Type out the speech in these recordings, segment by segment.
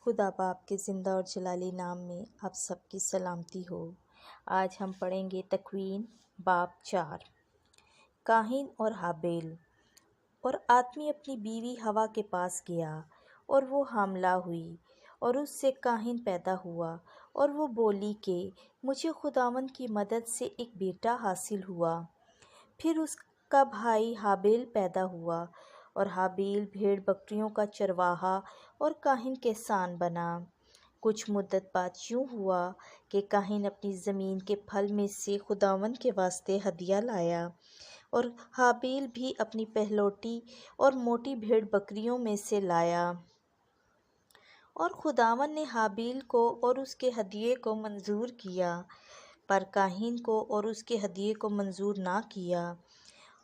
خدا باپ کے زندہ اور جلالی نام میں آپ سب کی سلامتی ہو۔ آج ہم پڑھیں گے تکوین باب 4۔ قاہین اور ہابیل۔ اور آدمی اپنی بیوی ہوا کے پاس گیا اور وہ حاملہ ہوئی اور اس سے قاہین پیدا ہوا اور وہ بولی کہ مجھے خداوند کی مدد سے ایک بیٹا حاصل ہوا۔ پھر اس کا بھائی ہابیل پیدا ہوا اور ہابیل بھیڑ بکریوں کا چرواہا اور قاہین کسان بنا۔ کچھ مدت بعد یوں ہوا کہ قاہین اپنی زمین کے پھل میں سے خداوند کے واسطے ہدیہ لایا اور ہابیل بھی اپنی پہلوٹی اور موٹی بھیڑ بکریوں میں سے لایا۔ اور خداوند نے ہابیل کو اور اس کے ہدیے کو منظور کیا، پر قاہین کو اور اس کے ہدیے کو منظور نہ کیا۔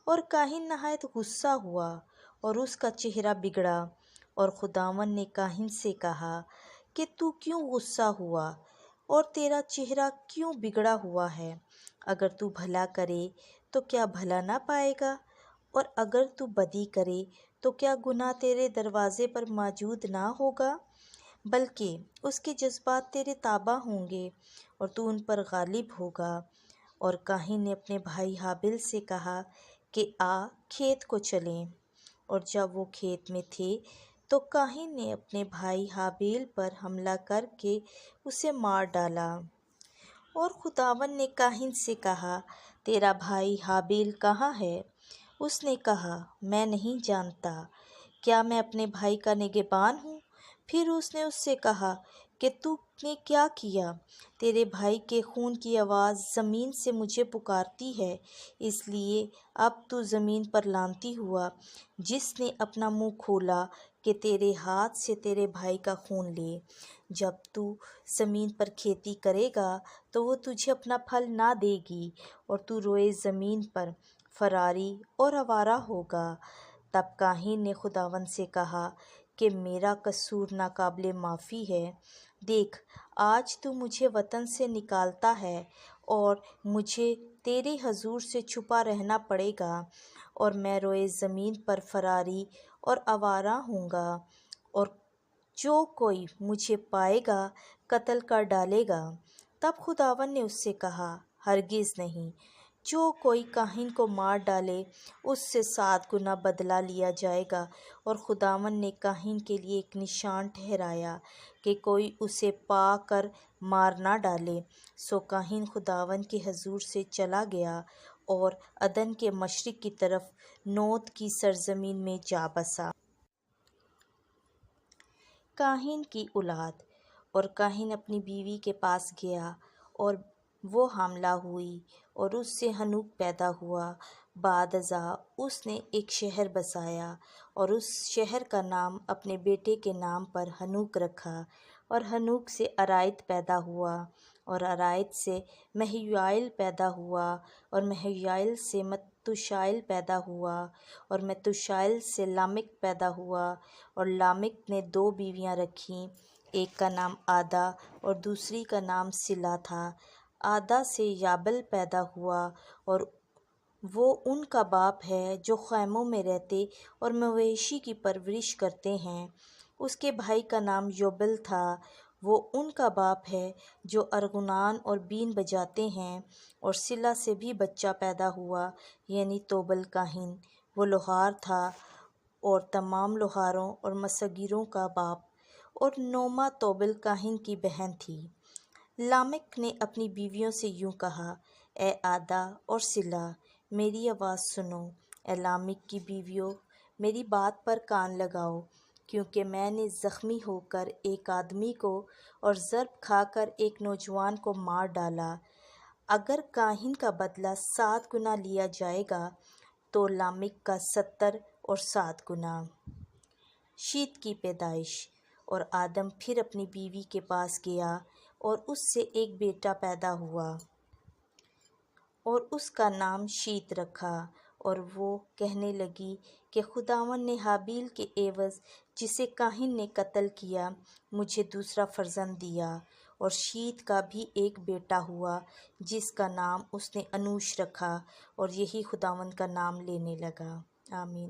اور قاہین نہایت غصہ ہوا اور اس کا چہرہ بگڑا، اور خداوند نے قاہین سے کہا کہ تو کیوں غصہ ہوا اور تیرا چہرہ کیوں بگڑا ہوا ہے؟ اگر تو بھلا کرے تو کیا بھلا نہ پائے گا؟ اور اگر تو بدی کرے تو کیا گناہ تیرے دروازے پر موجود نہ ہوگا؟ بلکہ اس کے جذبات تیرے تابع ہوں گے اور تو ان پر غالب ہوگا۔ اور قاہین نے اپنے بھائی ہابیل سے کہا کہ آ کھیت کو چلیں۔ اور جب وہ کھیت میں تھے تو قاہین نے اپنے بھائی ہابیل پر حملہ کر کے اسے مار ڈالا۔ اور خداوند نے قاہین سے کہا تیرا بھائی ہابیل کہاں ہے؟ اس نے کہا میں نہیں جانتا، کیا میں اپنے بھائی کا نگہبان ہوں؟ پھر اس نے اس سے کہا کہ تو نے کیا کیا؟ تیرے بھائی کے خون کی آواز زمین سے مجھے پکارتی ہے، اس لیے اب تو زمین پر لعنتی ہوا جس نے اپنا منہ کھولا کہ تیرے ہاتھ سے تیرے بھائی کا خون لے۔ جب تو زمین پر کھیتی کرے گا تو وہ تجھے اپنا پھل نہ دے گی اور تو روئے زمین پر فراری اور آوارہ ہوگا۔ تب قاہین نے خداوند سے کہا کہ میرا قصور ناقابل معافی ہے۔ دیکھ، آج تو مجھے وطن سے نکالتا ہے اور مجھے تیرے حضور سے چھپا رہنا پڑے گا، اور میں روئے زمین پر فراری اور آوارہ ہوں گا، اور جو کوئی مجھے پائے گا قتل کر ڈالے گا۔ تب خداوند نے اس سے کہا ہرگز نہیں، جو کوئی قاہین کو مار ڈالے اس سے 7 گنا بدلہ لیا جائے گا۔ اور خداوند نے قاہین کے لیے ایک نشان ٹھہرایا کہ کوئی اسے پا کر مار نہ ڈالے۔ سو قاہین خداوند کے حضور سے چلا گیا اور عدن کے مشرق کی طرف نوت کی سرزمین میں جا بسا۔ قاہین کی اولاد۔ اور قاہین اپنی بیوی کے پاس گیا اور وہ حاملہ ہوئی اور اس سے ہنوک پیدا ہوا۔ بعد ازاں اس نے ایک شہر بسایا اور اس شہر کا نام اپنے بیٹے کے نام پر ہنوک رکھا۔ اور ہنوک سے ارائد پیدا ہوا اور ارائد سے مہویائیل پیدا ہوا اور مہویائیل سے متوشائیل پیدا ہوا اور متوشائیل سے لامک پیدا ہوا۔ اور لامک نے 2 بیویاں رکھیں، ایک کا نام آدا اور دوسری کا نام سلا تھا۔ آدا سے یابل پیدا ہوا اور وہ ان کا باپ ہے جو خیموں میں رہتے اور مویشی کی پرورش کرتے ہیں۔ اس کے بھائی کا نام یوبل تھا، وہ ان کا باپ ہے جو ارغنان اور بین بجاتے ہیں۔ اور سلا سے بھی بچہ پیدا ہوا، یعنی توبل قاہین، وہ لوہار تھا اور تمام لوہاروں اور مصیروں کا باپ۔ اور نوما توبل قاہین کی بہن تھی۔ لامک نے اپنی بیویوں سے یوں کہا، اے آدا اور سلا، میری آواز سنو۔ اے لامک کی بیویوں، میری بات پر کان لگاؤ، کیونکہ میں نے زخمی ہو کر ایک آدمی کو اور ضرب کھا کر ایک نوجوان کو مار ڈالا۔ اگر قاہین کا بدلہ 7 گنا لیا جائے گا تو لامک کا 70 اور 7 گنا۔ شیت کی پیدائش۔ اور آدم پھر اپنی بیوی کے پاس گیا اور اس سے ایک بیٹا پیدا ہوا اور اس کا نام شیت رکھا۔ اور وہ کہنے لگی کہ خداوند نے ہابیل کے عوض جسے قاہین نے قتل کیا مجھے دوسرا فرزند دیا۔ اور شیت کا بھی ایک بیٹا ہوا جس کا نام اس نے انوش رکھا، اور یہی خداوند کا نام لینے لگا۔ آمین۔